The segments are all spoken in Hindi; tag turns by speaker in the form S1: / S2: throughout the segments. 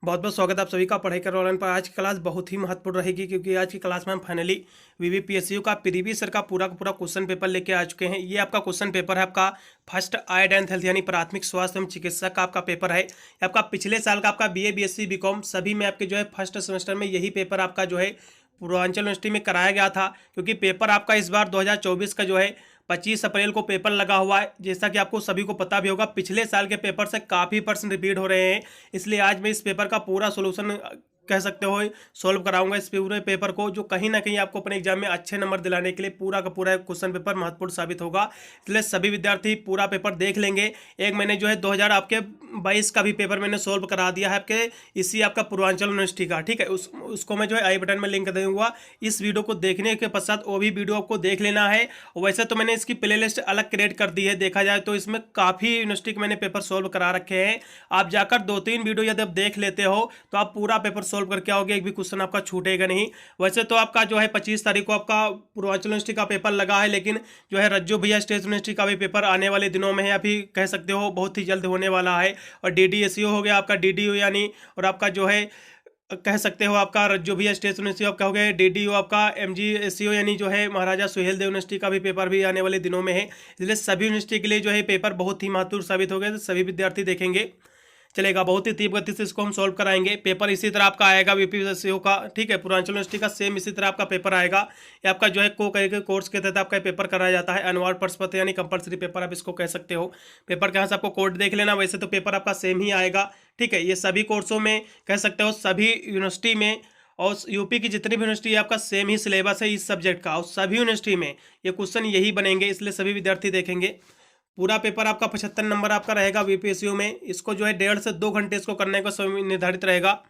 S1: बहुत बहुत स्वागत है आप सभी का पढ़ाई कर ऑनलाइन पर। आज की क्लास बहुत ही महत्वपूर्ण रहेगी क्योंकि आज की क्लास में हम फाइनली वीवीपीएसयू का प्रीवियस ईयर का पूरा क्वेश्चन पेपर लेके आ चुके हैं। ये आपका क्वेश्चन पेपर है आपका फर्स्ट आइड एंड हेल्थ यानी प्राथमिक स्वास्थ्य एवं चिकित्सा का आपका पेपर है। ये आपका पिछले साल का आपका बीए बीएससी बीकॉम सभी में आपके जो है फर्स्ट सेमेस्टर में यही पेपर आपका जो है पूर्वांचल यूनिवर्सिटी में कराया गया था। क्योंकि पेपर आपका इस बार 2024 का जो है 25 अप्रैल को पेपर लगा हुआ है। जैसा कि आपको सभी को पता भी होगा, पिछले साल के पेपर से काफ़ी परसेंट रिपीट हो रहे हैं। इसलिए आज मैं इस पेपर का पूरा सोल्यूशन कह सकते हो सॉल्व कराऊंगा इस पूरे पेपर को, जो कहीं ना कहीं आपको अपने एग्जाम में अच्छे नंबर दिलाने के लिए पूरा का पूरा क्वेश्चन पेपर महत्वपूर्ण साबित होगा। इसलिए सभी विद्यार्थी पूरा पेपर देख लेंगे। एक मैंने जो है 2000 आपके 22 का भी पेपर मैंने सॉल्व करा दिया है आपके इसी आपका पूर्वांचल यूनिवर्सिटी का, ठीक है। उसको मैं जो है आई बटन में लिंक दे दूंगा। इस वीडियो को देखने के पश्चात वो भी वीडियो आपको देख लेना है। वैसे तो मैंने इसकी प्लेलिस्ट अलग क्रिएट कर दी है, देखा जाए तो इसमें काफ़ी यूनिवर्सिटी के मैंने पेपर सॉल्व करा रखे हैं। आप जाकर 2-3 वीडियो यदि आप देख लेते हो तो आप पूरा पेपर सॉल्व करके आओगे, एक भी क्वेश्चन आपका छूटेगा नहीं। वैसे तो आपका जो है 25 तारीख को आपका पूर्वांचल यूनिवर्सिटी का पेपर लगा है, लेकिन जो है रज्जू भैया स्टेट यूनिवर्सिटी का भी पेपर आने वाले दिनों में है, अभी कह सकते हो बहुत ही जल्द होने वाला है। और डीडीएसयू हो गया आपका, डीडीयू यानी, और आपका जो है कह सकते हो आपका रज्जू भैया स्टेट यूनिवर्सिटी आपका हो गया डीडीयू, आपका एमजीएसयू यानी जो है महाराजा सुहेल देव यूनिवर्सिटी का भी पेपर भी आने वाले दिनों में है। इसलिए सभी यूनिवर्सिटी के लिए जो है पेपर बहुत ही महत्वपूर्ण साबित हो गया, तो सभी विद्यार्थी देखेंगे चलेगा। बहुत ही तीव्र गति से इसको हम सॉल्व कराएंगे। पेपर इसी तरह आपका आएगा वीपीएसयू का, ठीक है। पूर्वांचल यूनिवर्सिटी का सेम इसी तरह आपका पेपर आएगा। ये आपका जो है को करिकुलर कोर्स के तहत आपका पेपर कराया जाता है। अनिवार्य प्रश्न पत्र यानी कंपलसरी पेपर आप इसको कह सकते हो। पेपर के यहाँ से आपको कोड देख लेना, वैसे तो पेपर आपका सेम ही आएगा, ठीक है। ये सभी कोर्सों में कह सकते हो, सभी यूनिवर्सिटी में और यूपी की जितनी भी यूनिवर्सिटी है आपका सेम ही सिलेबस है इस सब्जेक्ट का, और सभी यूनिवर्सिटी में ये क्वेश्चन यही बनेंगे। इसलिए सभी विद्यार्थी देखेंगे। पूरा पेपर आपका 75 नंबर आपका रहेगा वीपीएसयू में। इसको जो है 1.5 से 2 घंटे इसको करने का समय निर्धारित रहेगा।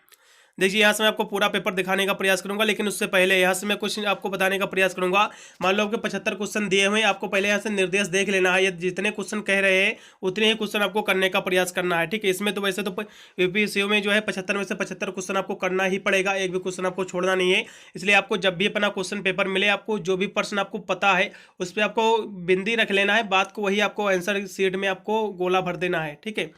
S1: देखिए यहाँ से मैं आपको पूरा पेपर दिखाने का प्रयास करूंगा, लेकिन उससे पहले यहाँ से मैं कुछ आपको बताने का प्रयास करूंगा। मान लो आपके 75 क्वेश्चन दिए हुए हैं, आपको पहले यहाँ से निर्देश देख लेना है। ये जितने क्वेश्चन कह रहे हैं उतने ही क्वेश्चन आपको करने का प्रयास करना है, ठीक है। इसमें तो वैसे तो यूपीएसयू में जो है 75 में से 75 क्वेश्चन आपको करना ही पड़ेगा, एक भी क्वेश्चन आपको छोड़ना नहीं है। इसलिए आपको जब भी अपना क्वेश्चन पेपर मिले, आपको जो भी प्रश्न आपको पता है उस पर आपको बिंदी रख लेना है, बात को वही आपको आंसर सीट में आपको गोला भर देना है, ठीक है।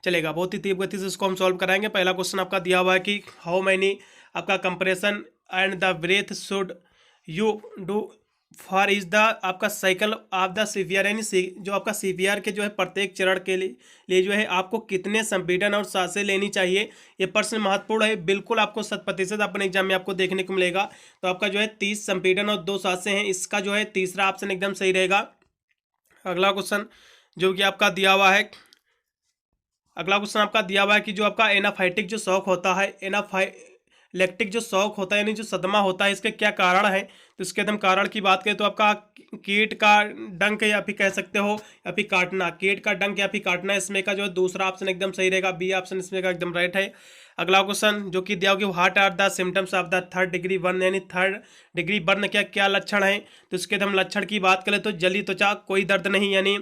S1: चलेगा। बहुत ही तीव्र गति से इसको हम सॉल्व कराएंगे। पहला क्वेश्चन आपका दिया हुआ है कि हाउ मैनी आपका compression and the breath should you do for is the आपका साइकिल ऑफ द सीपीआर, यानी जो आपका सीपीआर के जो है प्रत्येक चरण के लिए जो है आपको कितने संपीड़न और सांसें लेनी चाहिए। ये प्रश्न महत्वपूर्ण है, बिल्कुल आपको 100% अपने एग्जाम में आपको देखने को मिलेगा। तो आपका जो है 30 संपीड़न और 2 सांसें हैं, इसका जो है तीसरा ऑप्शन एकदम सही रहेगा। अगला क्वेश्चन जो कि आपका दिया हुआ है, अगला क्वेश्चन आपका दिया हुआ है कि जो आपका एनाफाइटिक जो शौक होता है, एनाफाइलेक्टिक जो शौक होता है यानी जो सदमा होता है, इसके क्या कारण है। तो इसके हम कारण की बात करें तो आपका कीट का डंक या फिर कह सकते हो या फिर काटना, कीट का डंक या फिर काटना, इसमें का जो है दूसरा ऑप्शन एकदम सही रहेगा, बी ऑप्शन इसमें का एकदम राइट है। अगला क्वेश्चन जो कि दिया होगा what are the symptoms of the third degree burn, यानी थर्ड डिग्री बर्न क्या क्या लक्षण है। तो इसके हम लक्षण की बात करें तो जली त्वचा, कोई दर्द नहीं, यानी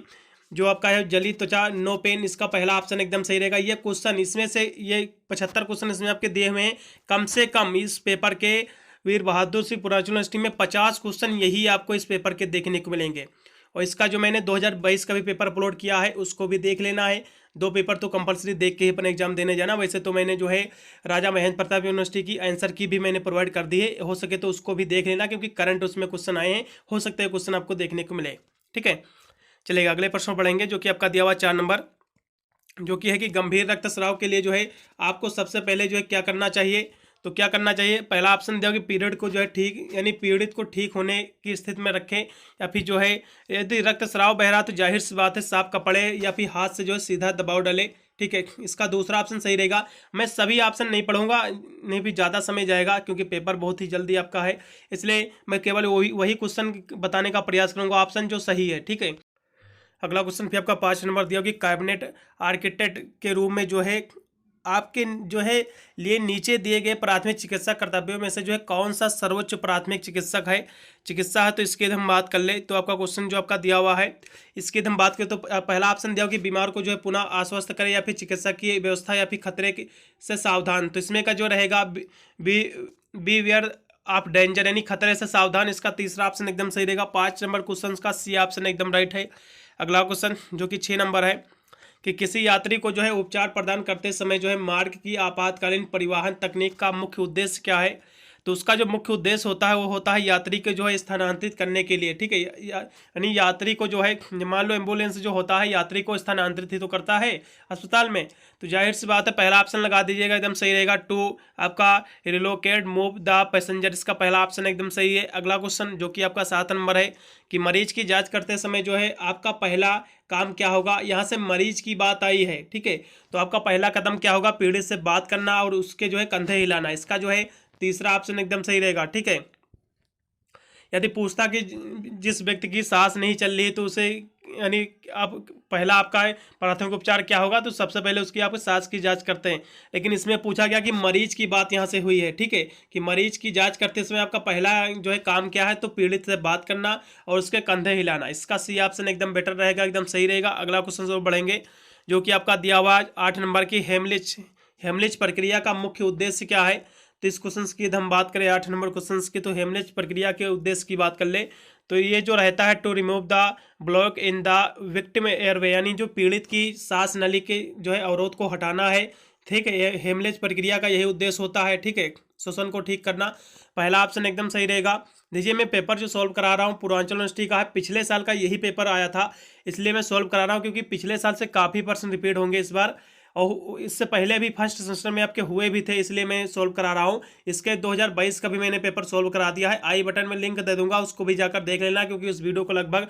S1: जो आपका है जली त्वचा, नो पेन, इसका पहला ऑप्शन एकदम सही रहेगा। ये क्वेश्चन इसमें से ये 75 क्वेश्चन इसमें आपके दिए हुए हैं, कम से कम इस पेपर के वीर बहादुर सिंह पूर्वांचल यूनिवर्सिटी में 50 क्वेश्चन यही आपको इस पेपर के देखने को मिलेंगे। और इसका जो मैंने 2022 का भी पेपर अपलोड किया है उसको भी देख लेना है। 2 पेपर तो कंपलसरी देख के ही अपना एग्जाम देने जाना। वैसे तो मैंने जो है राजा महेंद्र प्रताप यूनिवर्सिटी की आंसर की भी मैंने प्रोवाइड कर दी है, हो सके तो उसको भी देख लेना, क्योंकि करंट उसमें क्वेश्चन आए हैं, हो सकता है क्वेश्चन आपको देखने को मिले, ठीक है। चलेगा। अगले प्रश्न पढ़ेंगे जो कि आपका दिया हुआ 4 नंबर, जो कि है कि गंभीर रक्तस्राव के लिए जो है आपको सबसे पहले जो है क्या करना चाहिए। तो क्या करना चाहिए, पहला ऑप्शन दिया कि पीरियड को जो है ठीक, यानी पीड़ित को ठीक होने की स्थिति में रखें, या फिर जो है यदि रक्तस्राव बह रहा तो जाहिर सी बात है साफ कपड़े या फिर हाथ से जो है सीधा दबाव डाले, ठीक है। इसका दूसरा ऑप्शन सही रहेगा। मैं सभी ऑप्शन नहीं पढ़ूंगा, नहीं भी ज़्यादा समय जाएगा क्योंकि पेपर बहुत ही जल्दी आपका है, इसलिए मैं केवल वही क्वेश्चन बताने का प्रयास करूंगा, ऑप्शन जो सही है, ठीक है। अगला क्वेश्चन फिर आपका 5 नंबर दिया कि कैबिनेट आर्किटेक्ट के रूप में जो है आपके जो है लिए नीचे दिए गए प्राथमिक चिकित्सा कर्तव्यों में से जो है कौन सा सर्वोच्च प्राथमिक चिकित्सा है। तो इसकी हम बात कर ले तो आपका क्वेश्चन जो आपका दिया हुआ है इसकी हम बात करें तो पहला ऑप्शन दिया हो कि बीमार को जो है पुनः आश्वस्त करे या फिर चिकित्सा की व्यवस्था या फिर खतरे से सावधान। तो इसमें का जो रहेगा बी वेयर आप डेंजर, यानी खतरे से सावधान, इसका तीसरा ऑप्शन एकदम सही रहेगा। 5 नंबर क्वेश्चन का सी ऑप्शन एकदम राइट है। अगला क्वेश्चन जो कि 6 नंबर है कि किसी यात्री को जो है उपचार प्रदान करते समय जो है मार्ग की आपातकालीन परिवहन तकनीक का मुख्य उद्देश्य क्या है। तो उसका जो मुख्य उद्देश्य होता है वो होता है यात्री के जो है स्थानांतरित करने के लिए, ठीक है। यानी यात्री को जो है, मान लो एम्बुलेंस जो होता है यात्री को स्थानांतरित ही तो करता है अस्पताल में, तो जाहिर सी बात है पहला ऑप्शन लगा दीजिएगा, एकदम सही रहेगा। टू आपका रिलोकेट मूव द पैसेंजर, इसका पहला ऑप्शन एकदम सही है। अगला क्वेश्चन जो कि आपका 7 नंबर है कि मरीज की जांच करते समय जो है आपका पहला काम क्या होगा। यहाँ से मरीज की बात आई है, ठीक है, तो आपका पहला कदम क्या होगा, पीड़ित से बात करना और उसके जो है कंधे हिलाना, इसका जो है तीसरा ऑप्शन एकदम सही रहेगा, ठीक है। यदि पूछता कि जिस व्यक्ति की सांस नहीं चल रही है तो उसे, यानी आप पहला आपका प्राथमिक उपचार क्या होगा, तो सबसे पहले उसकी आप सांस की जांच करते हैं। लेकिन इसमें पूछा गया कि मरीज की बात यहाँ से हुई है, ठीक है, कि मरीज की जांच करते समय आपका पहला जो है काम क्या है, तो पीड़ित से बात करना और उसके कंधे हिलाना, इसका सी ऑप्शन एकदम बेटर रहेगा, एकदम सही रहेगा। अगला क्वेश्चन और बढ़ेंगे जो कि आपका दिया हुआ 8 नंबर की हेमलिच प्रक्रिया का मुख्य उद्देश्य क्या है। तो इस क्वेश्चन की यदि हम बात करें 8 नंबर क्वेश्चन की, तो हेमलिच प्रक्रिया के उद्देश्य की बात कर ले तो ये जो रहता है to remove the block in the victim airway, यानी जो पीड़ित की सांस नली के जो है अवरोध को हटाना है, ठीक है। ये हेमलिच प्रक्रिया का यही उद्देश्य होता है, ठीक है, श्वसन को ठीक करना। पहला ऑप्शन एकदम सही रहेगा। देखिए मैं पेपर जो सॉल्व करा रहा हूँ पूर्वांचल यूनिवर्सिटी का है, पिछले साल का यही पेपर आया था, इसलिए मैं सॉल्व करा रहा हूँ, क्योंकि पिछले साल से काफ़ी % रिपीट होंगे इस बार, और इससे पहले भी फर्स्ट सेमेस्टर में आपके हुए भी थे, इसलिए मैं सॉल्व करा रहा हूँ। इसके 2022 का भी मैंने पेपर सॉल्व करा दिया है, आई बटन में लिंक दे दूंगा, उसको भी जाकर देख लेना, क्योंकि उस वीडियो को लगभग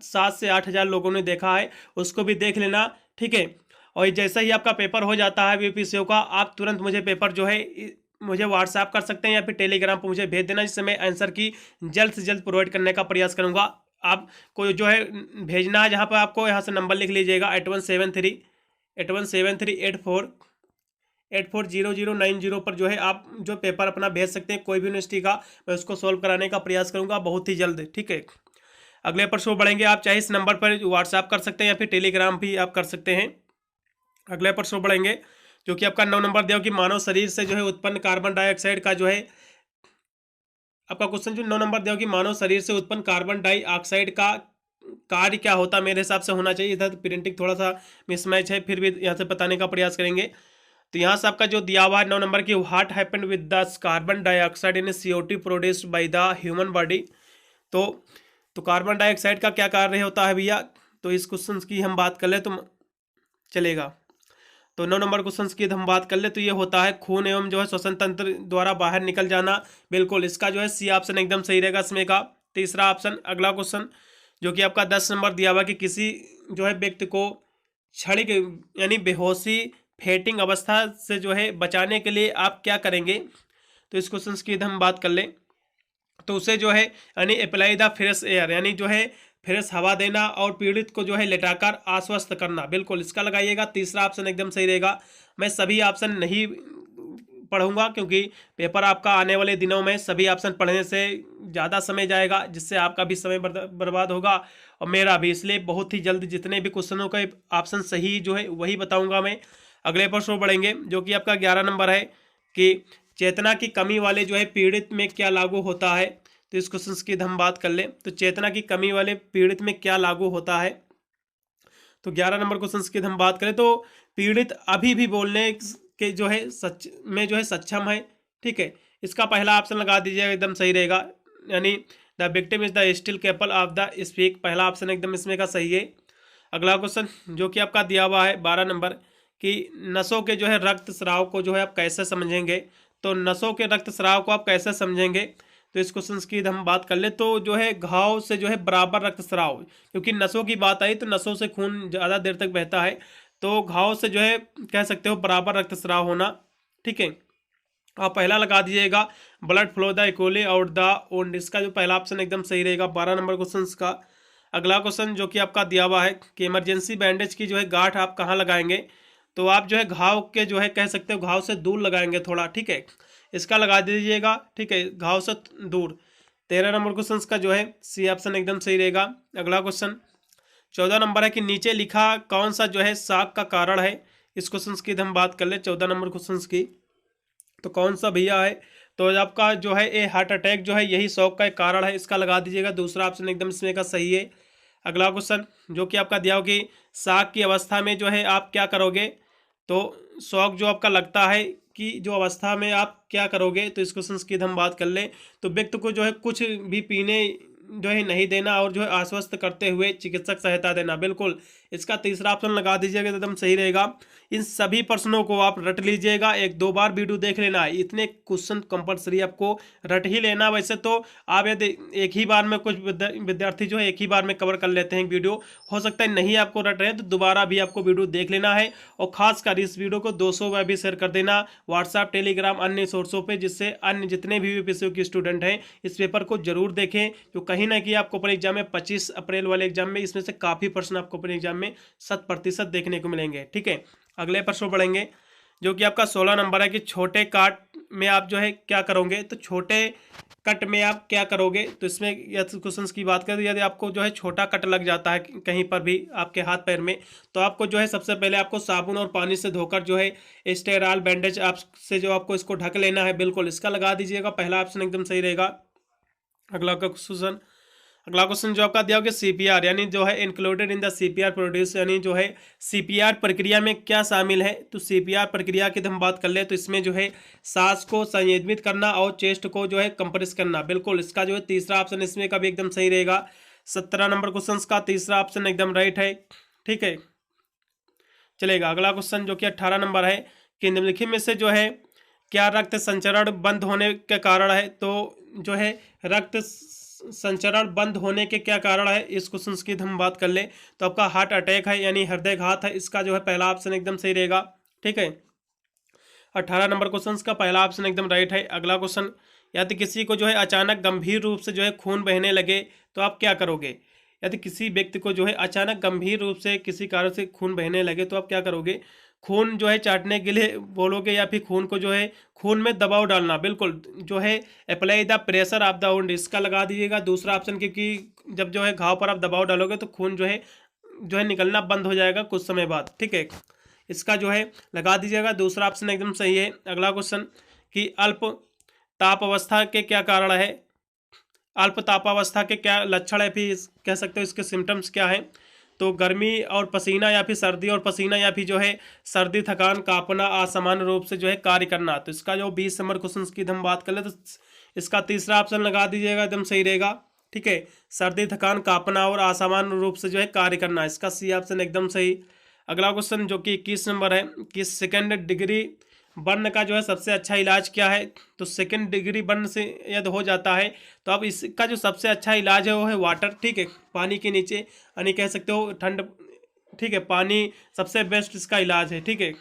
S1: 7 से 8 हज़ार लोगों ने देखा है, उसको भी देख लेना, ठीक है। और जैसा ही आपका पेपर हो जाता है बीपीसीओ का, आप तुरंत मुझे पेपर जो है मुझे व्हाट्सएप कर सकते हैं या फिर टेलीग्राम पर मुझे भेज देना, जिससे मैं आंसर की जल्द से जल्द प्रोवाइड करने का प्रयास करूँगा। आपको जो है भेजना है जहाँ पर आपको, यहाँ से नंबर लिख लीजिएगा 8173840090 पर जो है आप जो पेपर अपना भेज सकते हैं कोई भी यूनिवर्सिटी का, मैं उसको सॉल्व कराने का प्रयास करूंगा बहुत ही जल्द, ठीक है। अगले प्रश्न बढ़ेंगे, आप चाहे इस नंबर पर व्हाट्सएप कर सकते हैं या फिर टेलीग्राम भी आप कर सकते हैं। अगले प्रश्न बढ़ेंगे जो कि आपका 9 नंबर दिया कि मानव शरीर से जो है उत्पन्न कार्बन डाइऑक्साइड का जो है, आपका क्वेश्चन जो 9 नंबर दिया कि मानव शरीर से उत्पन्न कार्बन डाइऑक्साइड का कार्य क्या होता है, मेरे हिसाब से होना चाहिए, इधर प्रिंटिंग थोड़ा सा मिसमैच है, फिर भी यहाँ से बताने का प्रयास करेंगे। तो यहाँ से आपका जो दिया हुआ है 9 नंबर की, what happened with the carbon dioxide in CO2 produced by the human body. तो कार्बन डाइऑक्साइड का क्या कार्य होता है भैया, तो इस क्वेश्चन की हम बात कर ले तो चलेगा। तो 9 नंबर क्वेश्चन की हम बात कर ले तो ये होता है खून एवं जो है श्वसन तंत्र द्वारा बाहर निकल जाना, बिल्कुल, इसका जो है सी ऑप्शन एकदम सही रहेगा इसमें का, तीसरा ऑप्शन। अगला क्वेश्चन जो कि आपका 10 नंबर दिया हुआ कि किसी जो है व्यक्ति को क्षणिक यानी बेहोशी फेंटिंग अवस्था से जो है बचाने के लिए आप क्या करेंगे। तो इस क्वेश्चन की हम बात कर लें तो उसे जो है यानी अप्लाई द फ्रेश एयर, यानी जो है फ्रेश हवा देना और पीड़ित को जो है लेटाकर आश्वस्त करना, बिल्कुल, इसका लगाइएगा, तीसरा ऑप्शन एकदम सही रहेगा। मैं सभी ऑप्शन नहीं पढ़ूंगा क्योंकि पेपर आपका आने वाले दिनों में सभी ऑप्शन पढ़ने से ज़्यादा समय जाएगा, जिससे आपका भी समय बर्बाद होगा और मेरा भी, इसलिए बहुत ही जल्द जितने भी क्वेश्चनों का ऑप्शन सही जो है वही बताऊंगा मैं। अगले प्रश्न बढ़ेंगे जो कि आपका 11 नंबर है कि चेतना की कमी वाले जो है पीड़ित में क्या लागू होता है। तो इस क्वेश्चन की हम बात कर लें तो चेतना की कमी वाले पीड़ित में क्या लागू होता है। तो 11 नंबर क्वेश्चन की हम बात करें तो पीड़ित अभी भी बोलने के जो है सक्षम है, ठीक है, इसका पहला ऑप्शन लगा दीजिएगा, एकदम सही रहेगा, यानी the victim is the still capable of the speak, पहला ऑप्शन एकदम इसमें का सही है। अगला क्वेश्चन जो कि आपका दिया हुआ है 12 नंबर कि नसों के जो है रक्त स्राव को जो है आप कैसे समझेंगे। तो नसों के रक्त स्राव को आप कैसे समझेंगे, तो इस क्वेश्चन की हम बात कर ले तो जो है घाव से जो है बराबर रक्त स्राव, क्योंकि नसों की बात आई तो नसों से खून ज़्यादा देर तक बहता है, तो घाव से जो है कह सकते हो बराबर रक्तस्राव होना, ठीक है। आप पहला लगा दीजिएगा blood flow the equally out the ओंड, इसका जो पहला ऑप्शन एकदम सही रहेगा 12 नंबर क्वेश्चन का। अगला क्वेश्चन जो कि आपका दिया हुआ है कि इमरजेंसी बैंडेज की जो है गांठ आप कहाँ लगाएंगे। तो आप जो है घाव के जो है कह सकते हो घाव से दूर लगाएंगे थोड़ा, ठीक है, इसका लगा दीजिएगा, ठीक है, घाव से दूर। 13 नंबर क्वेश्चन का जो है सी ऑप्शन एकदम सही रहेगा। अगला क्वेश्चन 14 नंबर है कि नीचे लिखा कौन सा जो है शाक का कारण है। इस क्वेश्चन की हम बात कर ले 14 नंबर क्वेश्चन की, तो कौन सा भैया है, तो आपका जो है ये हार्ट अटैक जो है यही शौक का एक कारण है, इसका लगा दीजिएगा, दूसरा ऑप्शन एकदम इसमें का सही है। अगला क्वेश्चन जो कि आपका दिया हो कि शॉक की अवस्था में जो है आप क्या करोगे, तो शौक जो आपका लगता है कि जो अवस्था में आप क्या करोगे, तो इस क्वेश्चन की हम बात कर लें तो व्यक्ति को जो है कुछ भी पीने जो है नहीं देना और जो है आश्वस्त करते हुए चिकित्सक सहायता देना। बिल्कुल इसका तीसरा ऑप्शन लगा दीजिएगा तो एकदम सही रहेगा। इन सभी प्रश्नों को आप रट लीजिएगा, एक दो बार वीडियो देख लेना है, इतने क्वेश्चन कंपलसरी आपको रट ही लेना। वैसे तो आप यदि एक ही बार में कुछ विद्यार्थी जो है एक ही बार में कवर कर लेते हैं वीडियो, हो सकता है नहीं आपको रट रहे तो दोबारा भी आपको वीडियो देख लेना है। और खासकर इस वीडियो को 200 बार भी शेयर कर देना व्हाट्सएप, टेलीग्राम, अन्य सोर्सों पे, जिससे अन्य जितने भी विषयों के स्टूडेंट हैं इस पेपर को जरूर देखें। जो कहीं ना कहीं आपको अपने एग्जाम में 25 अप्रैल वाले एग्जाम में इसमें से काफ़ी प्रश्न आपको अपने एग्जाम में 100% देखने को मिलेंगे। ठीक है, अगले प्रश्न बढ़ेंगे जो कि आपका 16 नंबर है कि छोटे काट में आप जो है क्या करोगे, तो छोटे कट में आप क्या करोगे। तो इसमें यदि क्वेश्चन की बात करें, यदि आपको जो है छोटा कट लग जाता है कहीं पर भी आपके हाथ पैर में, तो आपको जो है सबसे पहले आपको साबुन और पानी से धोकर जो है स्टेरॉल बैंडेज आप से जो आपको इसको ढक लेना है। बिल्कुल इसका लगा दीजिएगा, पहला ऑप्शन एकदम सही रहेगा। अगला क्वेश्चन जो आपका दिया होगा सीपीआर, यानी जो है included in the CPR produce, यानी जो है सीपीआर प्रक्रिया में क्या शामिल है। तो सीपीआर प्रक्रिया की हम बात कर ले तो इसमें जो है सांस को संयमित करना और चेस्ट को जो है कंप्रेस करना। बिल्कुल इसका जो है तीसरा ऑप्शन इसमें का भी एकदम सही रहेगा। 17 नंबर क्वेश्चन का तीसरा ऑप्शन एकदम राइट है। ठीक है, चलेगा। अगला क्वेश्चन जो कि 18 नंबर है कि निम्नलिखित में से जो है क्या रक्त संचरण बंद होने के कारण है। तो जो है रक्त संचरण बंद होने के क्या कारण है, इस क्वेश्चन की हम बात कर ले तो आपका हार्ट अटैक है, यानी हृदयघात है। इसका जो है पहला ऑप्शन एकदम सही रहेगा। ठीक है, 18 नंबर क्वेश्चन का पहला ऑप्शन एकदम राइट है। अगला क्वेश्चन, यदि किसी को जो है अचानक गंभीर रूप से जो है खून बहने लगे तो आप क्या करोगे। यदि किसी व्यक्ति को जो है अचानक गंभीर रूप से किसी कारण से खून बहने लगे तो आप क्या करोगे। खून जो है चाटने के लिए बोलोगे या फिर खून को जो है खून में दबाव डालना। बिल्कुल जो है apply the pressure of the wound, इसका लगा दीजिएगा दूसरा ऑप्शन, क्योंकि जब जो है घाव पर आप दबाव डालोगे तो खून जो है निकलना बंद हो जाएगा कुछ समय बाद। ठीक है, इसका जो है लगा दीजिएगा दूसरा ऑप्शन एकदम सही है। अगला क्वेश्चन कि अल्प तापावस्था के क्या कारण है, अल्प तापावस्था के क्या लक्षण है, फिर कह सकते हो इसके सिम्टम्स क्या है। तो गर्मी और पसीना या फिर सर्दी और पसीना या फिर जो है सर्दी, थकान, कांपना, असामान्य रूप से जो है कार्य करना। तो इसका जो 20 नंबर क्वेश्चन की हम बात कर ले तो इसका तीसरा ऑप्शन लगा दीजिएगा, एकदम सही रहेगा। ठीक है, सर्दी, थकान, कांपना और असामान्य रूप से जो है कार्य करना, इसका सी ऑप्शन एकदम सही। अगला क्वेश्चन जो कि 21 नंबर है कि सेकेंड डिग्री बर्न का जो है सबसे अच्छा इलाज क्या है। तो सेकेंड डिग्री बर्न से यदि हो जाता है तो अब इसका जो सबसे अच्छा इलाज है वो है वाटर। ठीक है, पानी के नीचे, यानी कह सकते हो ठंड। ठीक है, पानी सबसे बेस्ट इसका इलाज है। ठीक है,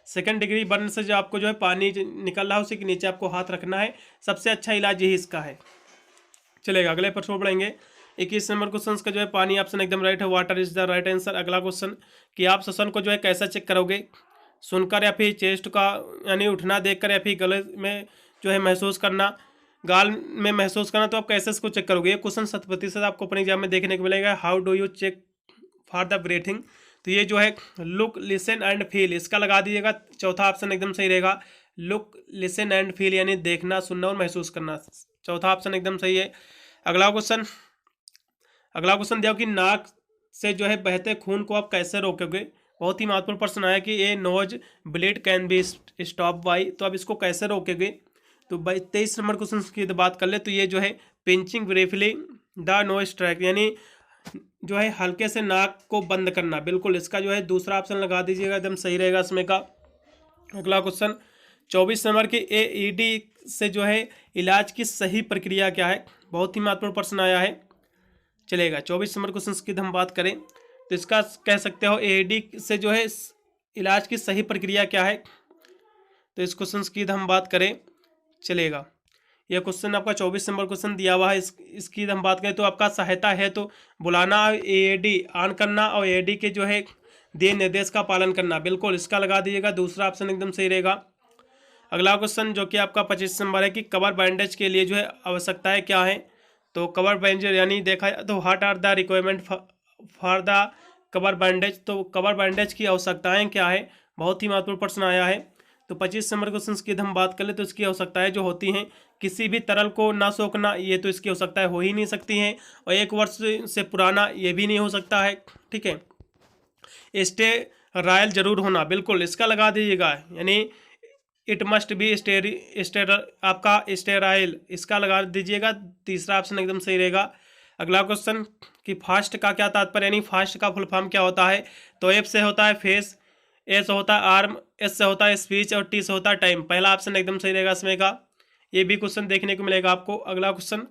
S1: सेकेंड डिग्री बर्न से जो आपको जो है पानी निकल रहा है उसी के नीचे आपको हाथ रखना है, सबसे अच्छा इलाज यही इसका है। चलेगा, अगले प्रश्न बढ़ेंगे। 21 नंबर क्वेश्चन का जो है पानी ऑप्शन एकदम राइट है, water is the right answer. अगला क्वेश्चन कि आप श्वसन को जो है कैसा चेक करोगे, सुनकर या फिर चेस्ट का यानी उठना देखकर या फिर गले में जो है महसूस करना, गाल में महसूस करना। तो आप कैसे इसको चेक करोगे, ये क्वेश्चन 100% आपको अपने एग्जाम में देखने को मिलेगा। How do you check for the breathing, तो ये जो है लुक, लिसन एंड फील, इसका लगा दीजिएगा चौथा ऑप्शन एकदम सही रहेगा। लुक, लिसन एंड फील यानी देखना, सुनना और महसूस करना, चौथा ऑप्शन एकदम सही है। अगला क्वेश्चन दिया कि नाक से जो है बहते खून को आप कैसे रोकोगे। बहुत ही महत्वपूर्ण प्रश्न आया कि ये nose bleed can be stop by, तो अब इसको कैसे रोकेंगे। तो 23 नंबर क्वेश्चन की बात कर ले तो ये जो है pinching briefly the nose track, यानी जो है हल्के से नाक को बंद करना। बिल्कुल इसका जो है दूसरा ऑप्शन लगा दीजिएगा, एकदम सही रहेगा इसमें का। अगला क्वेश्चन 24 नंबर के AED से जो है इलाज की सही प्रक्रिया क्या है, बहुत ही महत्वपूर्ण प्रश्न आया है। चलेगा, 24 नंबर क्वेश्चन की हम बात करें तो इसका कह सकते हो AED से जो है इलाज की सही प्रक्रिया क्या है। तो इस क्वेश्चन की हम बात करें, चलेगा, यह क्वेश्चन आपका 24 नंबर क्वेश्चन दिया हुआ है। इसकी हम बात करें तो आपका सहायता है तो बुलाना, AED ऑन करना और AED के जो है दिए निर्देश का पालन करना। बिल्कुल इसका लगा दीजिएगा दूसरा ऑप्शन एकदम सही रहेगा। अगला क्वेश्चन जो कि आपका 25 नंबर है कि कवर बैंडेज के लिए जो है आवश्यकताएं क्या है। तो कवर बैंडेज यानी देखा जाए तो what are the requirement for the cover bandage, तो कवर बैंडेज की आवश्यकताएं क्या है, बहुत ही महत्वपूर्ण प्रश्न आया है। तो 25 नंबर क्वेश्चन की हम बात कर ले तो इसकी आवश्यकताएं जो होती हैं किसी भी तरल को ना सोखना, ये तो इसकी आवश्यकताएं हो ही नहीं सकती हैं, और 1 वर्ष से पुराना ये भी नहीं हो सकता है। ठीक है, स्टेराइल जरूर होना, बिल्कुल इसका लगा दीजिएगा, यानी इट मस्ट बी आपका स्टेराइल, इसका लगा दीजिएगा। तीसरा ऑप्शन एकदम सही रहेगा। अगला क्वेश्चन कि फास्ट का क्या तात्पर्य, यानी फास्ट का फुल फॉर्म क्या होता है। तो एफ से होता है फेस, ए से होता है आर्म, एस से होता है स्पीच और टी से होता है टाइम। पहला ऑप्शन एकदम सही रहेगा इसमें का। ये भी क्वेश्चन देखने को मिलेगा आपको। अगला क्वेश्चन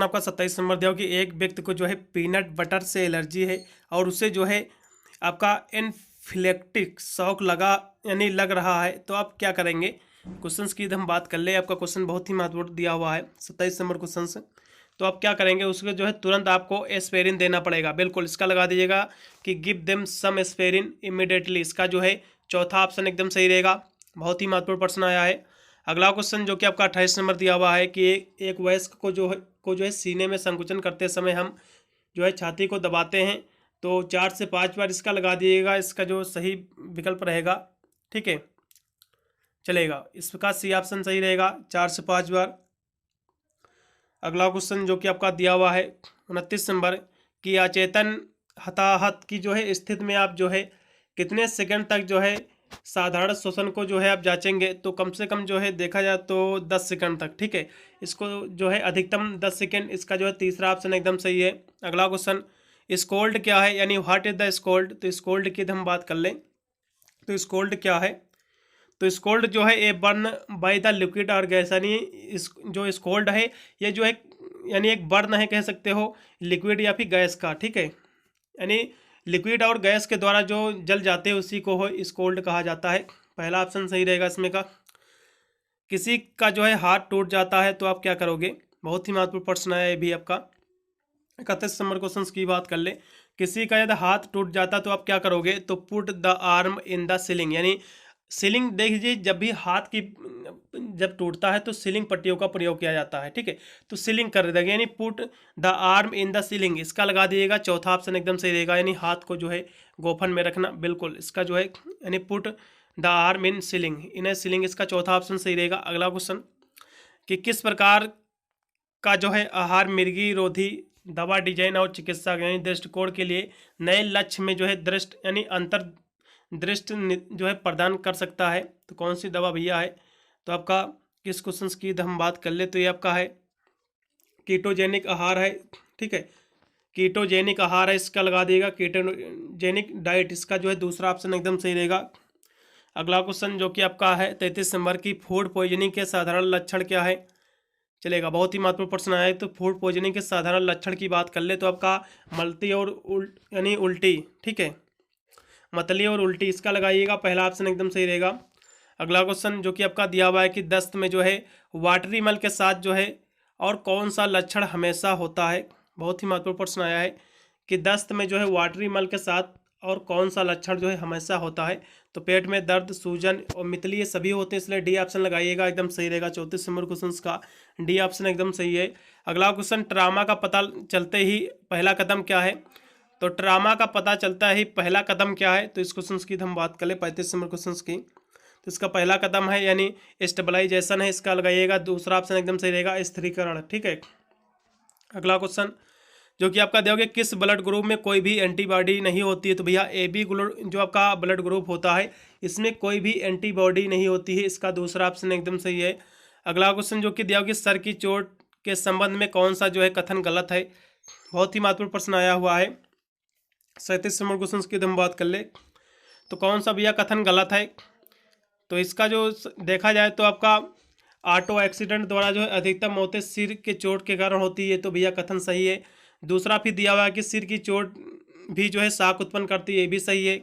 S1: आपका 27 नंबर दिया हो कि एक व्यक्ति को जो है पीनट बटर से एलर्जी है और उसे जो है आपका एनाफिलेक्टिक शॉक यानी लग रहा है, तो आप क्या करेंगे। क्वेश्चन की हम बात कर ले, आपका क्वेश्चन बहुत ही महत्वपूर्ण दिया हुआ है 27 नंबर क्वेश्चन से। तो आप क्या करेंगे, उसको जो है तुरंत आपको एस्पिरिन देना पड़ेगा, बिल्कुल इसका लगा दीजिएगा कि give them some aspirin immediately. इसका जो है चौथा ऑप्शन एकदम सही रहेगा। बहुत ही महत्वपूर्ण प्रश्न आया है। अगला क्वेश्चन जो कि आपका 28 नंबर दिया हुआ है कि एक वयस्क को जो है सीने में संकुचन करते समय हम जो है छाती को दबाते हैं, तो 4 से 5 बार इसका लगा दीजिएगा। इसका जो सही विकल्प रहेगा, ठीक है, चलेगा, इसका सी ऑप्शन सही रहेगा, 4 से 5 बार। अगला क्वेश्चन जो कि आपका दिया हुआ है 29 नंबर कि अचेतन हताहत की जो है स्थिति में आप जो है कितने सेकंड तक जो है साधारण श्वसन को जो है आप जांचेंगे। तो कम से कम जो है देखा जाए तो 10 सेकंड तक, ठीक है, इसको जो है अधिकतम 10 सेकंड, इसका जो है तीसरा ऑप्शन एकदम सही है। अगला क्वेश्चन स्कोल्ड क्या है, यानी व्हाट इज द स्कोल्ड। तो स्कोल्ड की हम बात कर लें तो स्कोल्ड क्या है। तो स्कोल्ड जो है a burn by the liquid और गैस, यानी जो स्कोल्ड है ये जो है यानी एक बर्न है कह सकते हो लिक्विड या फिर गैस का, ठीक है, यानी लिक्विड और गैस के द्वारा जो जल जाते हैं उसी को हो स्कोल्ड कहा जाता है। पहला ऑप्शन सही रहेगा इसमें का। किसी का जो है हाथ टूट जाता है तो आप क्या करोगे, बहुत ही महत्वपूर्ण प्रश्न है ये भी आपका। 31 नंबर क्वेश्चन की बात कर ले, किसी का यदि हाथ टूट जाता तो आप क्या करोगे। तो put the arm in the ceiling, यानी सीलिंग देख लीजिए, जब भी हाथ की जब टूटता है तो सीलिंग पट्टियों का प्रयोग किया जाता है, ठीक है, तो सीलिंग कर देगा, यानी put the arm in the ceiling, इसका लगा दीजिएगा। चौथा ऑप्शन एकदम सही रहेगा, यानी हाथ को जो है गोफन में रखना, बिल्कुल इसका जो है यानी put the arm in ceiling, in A ceiling, इसका चौथा ऑप्शन सही रहेगा। अगला क्वेश्चन कि किस प्रकार का जो है आहार मिर्गी रोधी दवा डिजाइन और चिकित्सा यानी दृष्टिकोण के लिए नए लक्ष्य में जो है यानी अंतर दृष्टि जो है प्रदान कर सकता है। तो कौन सी दवा भैया है। तो आपका किस क्वेश्चन की हम बात कर ले तो ये आपका है कीटोजेनिक आहार है, ठीक है, कीटोजेनिक आहार है, इसका लगा देगा कीटोजेनिक डाइट, इसका जो है दूसरा ऑप्शन एकदम सही रहेगा। अगला क्वेश्चन जो कि आपका है 33 नंबर की फूड पॉइजनिंग के साधारण लक्षण क्या है, चलेगा, बहुत ही महत्वपूर्ण प्रश्न आया है। तो फूड पॉइजनिंग के साधारण लक्षण की बात कर ले तो आपका मलती और यानी उल्टी, ठीक है, मतली और उल्टी, इसका लगाइएगा, पहला ऑप्शन एकदम सही रहेगा। अगला क्वेश्चन जो कि आपका दिया हुआ है कि दस्त में जो है वाटरी मल के साथ जो है और कौन सा लक्षण हमेशा होता है, बहुत ही महत्वपूर्ण प्रश्न आया है कि दस्त में जो है वाटरी मल के साथ और कौन सा लक्षण जो है हमेशा होता है। तो पेट में दर्द, सूजन और मितली ये सभी होते हैं, इसलिए डी ऑप्शन लगाइएगा, एकदम सही रहेगा। 34 नंबर क्वेश्चन का डी ऑप्शन एकदम सही है। अगला क्वेश्चन ट्रामा का पता चलते ही पहला कदम क्या है। तो ट्रामा का पता चलता ही पहला कदम क्या है। तो इस क्वेश्चन की हम बात कर ले 35 नंबर क्वेश्चन की, तो इसका पहला कदम है यानी स्टेबलाइजेशन है, इसका लगाइएगा, दूसरा ऑप्शन एकदम सही रहेगा स्थिरीकरण, ठीक है। अगला क्वेश्चन जो कि आपका दोगे किस ब्लड ग्रुप में कोई भी एंटीबॉडी नहीं होती है। तो भैया ए बी जो आपका ब्लड ग्रुप होता है इसमें कोई भी एंटीबॉडी नहीं होती है, इसका दूसरा ऑप्शन एकदम सही है। अगला क्वेश्चन जो कि दिया होगा सर की चोट के संबंध में कौन सा जो है कथन गलत है, बहुत ही महत्वपूर्ण प्रश्न आया हुआ है। 37 नंबर क्वेश्चन की हम बात कर ले तो कौन सा भैया कथन गलत है। तो इसका जो देखा जाए तो आपका ऑटो एक्सीडेंट द्वारा जो है अधिकतम मौतें सिर के चोट के कारण होती है, तो भैया कथन सही है। दूसरा फिर दिया हुआ है कि सिर की चोट भी जो है शाक उत्पन्न करती है, ये भी सही है।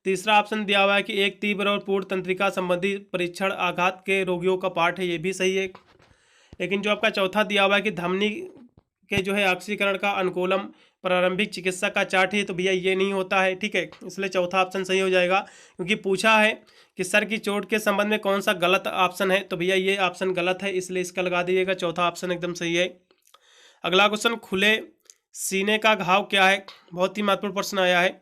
S1: तीसरा ऑप्शन दिया हुआ है कि एक तीव्र और पूर्ण तंत्रिका संबंधी परीक्षण आघात के रोगियों का पाठ है, ये भी सही है। लेकिन जो आपका चौथा दिया हुआ है कि धमनी के जो है ऑक्सीकरण का अनुकूलम प्रारंभिक चिकित्सा का चार्ट है, तो भैया ये नहीं होता है, ठीक है, इसलिए चौथा ऑप्शन सही हो जाएगा। क्योंकि पूछा है कि सर की चोट के संबंध में कौन सा गलत ऑप्शन है, तो भैया ये ऑप्शन गलत है, इसलिए इसका लगा दीजिएगा, चौथा ऑप्शन एकदम सही है। अगला क्वेश्चन खुले सीने का घाव क्या है, बहुत ही महत्वपूर्ण प्रश्न आया है।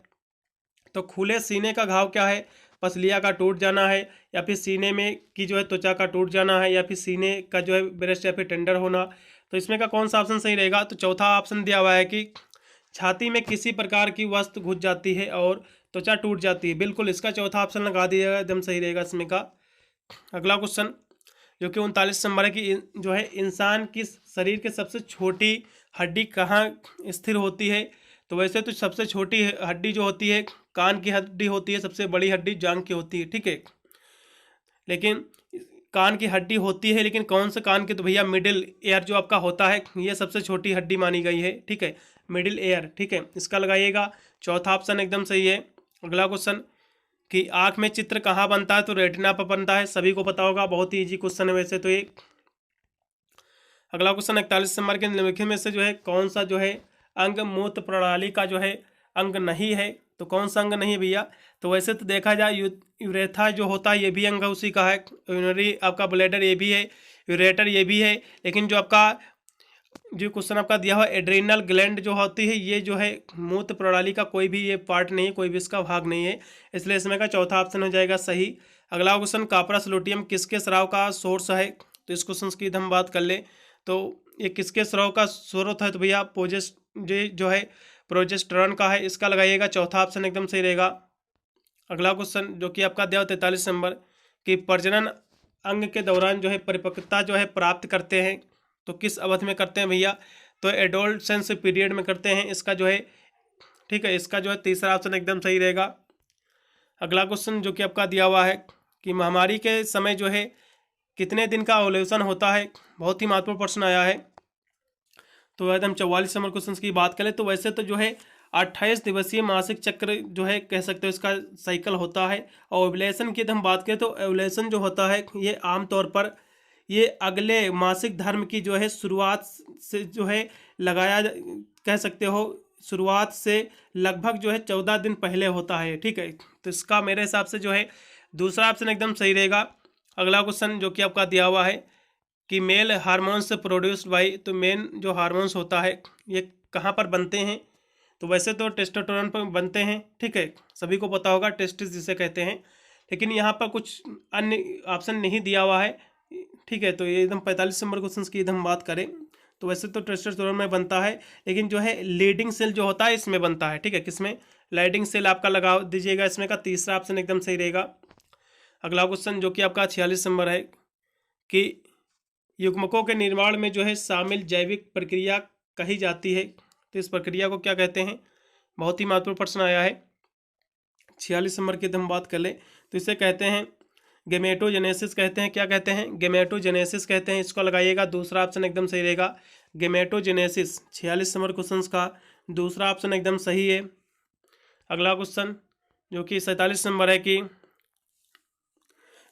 S1: तो खुले सीने का घाव क्या है, पसलिया का टूट जाना है या फिर सीने में की जो है त्वचा का टूट जाना है या फिर सीने का जो है ब्रेस्ट या फिर टेंडर होना। तो इसमें का कौन सा ऑप्शन सही रहेगा। तो चौथा ऑप्शन दिया हुआ है कि छाती में किसी प्रकार की वस्तु घुस जाती है और त्वचा टूट जाती है। बिल्कुल, इसका चौथा ऑप्शन लगा दीजिएगा, एकदम सही रहेगा इसमें का। अगला क्वेश्चन जो कि 39 नंबर है कि जो है इंसान की शरीर के सबसे छोटी हड्डी कहाँ स्थिर होती है। तो वैसे तो सबसे छोटी हड्डी जो होती है कान की हड्डी होती है, सबसे बड़ी हड्डी जांघ की होती है, ठीक है। लेकिन कान की हड्डी होती है, लेकिन कौन से कान की, तो भैया मिडिल ईयर जो आपका होता है ये सबसे छोटी हड्डी मानी गई है, ठीक है, मिडिल ईयर, ठीक है, इसका लगाइएगा। चौथा ऑप्शन एकदम सही है। अगला क्वेश्चन कि आँख में चित्र कहाँ बनता है, तो रेटिना पर बनता है, सभी को पता होगा, बहुत ही ईजी क्वेश्चन है वैसे तो ये। अगला क्वेश्चन 41 नंबर के निम्नलिखित में से जो है कौन सा जो है अंग मूत्र प्रणाली का जो है अंग नहीं है। तो कौन सा अंग नहीं है भैया, तो वैसे तो देखा जाए यूरेथा जो होता है ये भी अंग उसी का है, यूरिनरी आपका ब्लैडर ये भी है, यूरेटर ये भी है, लेकिन जो आपका जो क्वेश्चन आपका दिया हुआ एड्रीनल ग्लैंड जो होती है ये जो है मूत्र प्रणाली का कोई भी ये पार्ट नहीं है, कोई भी इसका भाग नहीं है, इसलिए इसमें का चौथा ऑप्शन हो जाएगा सही। अगला क्वेश्चन कापरस लुटियम किसके स्राव का सोर्स है। तो इस क्वेश्चन की हम बात कर ले तो ये किसके स्राव का स्रोत है, तो भैया जो है प्रोजेस्टेरॉन का है, इसका लगाइएगा, चौथा ऑप्शन एकदम सही रहेगा। अगला क्वेश्चन जो कि आपका दिया 43 नंबर कि प्रजनन अंग के दौरान जो है परिपक्वता जो है प्राप्त करते हैं, तो किस अवधि में करते हैं भैया, तो एडोलसेंस पीरियड में करते हैं, इसका जो है, ठीक है, इसका जो है तीसरा ऑप्शन एकदम सही रहेगा। अगला क्वेश्चन जो कि आपका दिया हुआ है कि महामारी के समय जो है कितने दिन का ओव्यूलेशन होता है, बहुत ही महत्वपूर्ण प्रश्न आया है। तो एकदम 44 नंबर क्वेश्चन की बात करें तो वैसे तो जो है 28 दिवसीय मासिक चक्र जो है कह सकते हो इसका साइकिल होता है। और ओव्यूलेशन की हम बात करें तो ओव्यूलेशन जो होता है ये आमतौर पर ये अगले मासिक धर्म की जो है शुरुआत से जो है कह सकते हो शुरुआत से लगभग जो है 14 दिन पहले होता है, ठीक है। तो इसका मेरे हिसाब से जो है दूसरा ऑप्शन एकदम सही रहेगा। अगला क्वेश्चन जो कि आपका दिया हुआ है कि मेल हार्मोन्स प्रोड्यूस्ड बाई, तो मेन जो हार्मोन्स होता है ये कहाँ पर बनते हैं, तो वैसे तो टेस्टोस्टेरोन पर बनते हैं, ठीक है, सभी को पता होगा, टेस्टिस जिसे कहते हैं, लेकिन यहाँ पर कुछ अन्य ऑप्शन नहीं दिया हुआ है, ठीक है। तो ये एकदम 45 नंबर क्वेश्चन की हम बात करें तो वैसे तो टेस्टोस्टेरोन में बनता है, लेकिन जो है लीडिंग सेल जो होता है इसमें बनता है, ठीक है, किसमें, लीडिंग सेल आपका लगा दीजिएगा, इसमें का तीसरा ऑप्शन एकदम सही रहेगा। अगला क्वेश्चन जो कि आपका 46 नंबर है कि युग्मकों के निर्माण में जो है शामिल जैविक प्रक्रिया कही जाती है, तो इस प्रक्रिया को क्या कहते हैं, बहुत ही महत्वपूर्ण प्रश्न आया है। 46 नंबर की हम बात कर ले तो इसे कहते हैं गेमेटोजेनेसिस कहते हैं, क्या कहते हैं, गेमेटोजेनेसिस कहते हैं, इसको लगाइएगा, दूसरा ऑप्शन एकदम सही रहेगा, गेमेटोजेनेसिस। 46 नंबर क्वेश्चन का दूसरा ऑप्शन एकदम सही है। अगला क्वेश्चन जो कि 47 नंबर है कि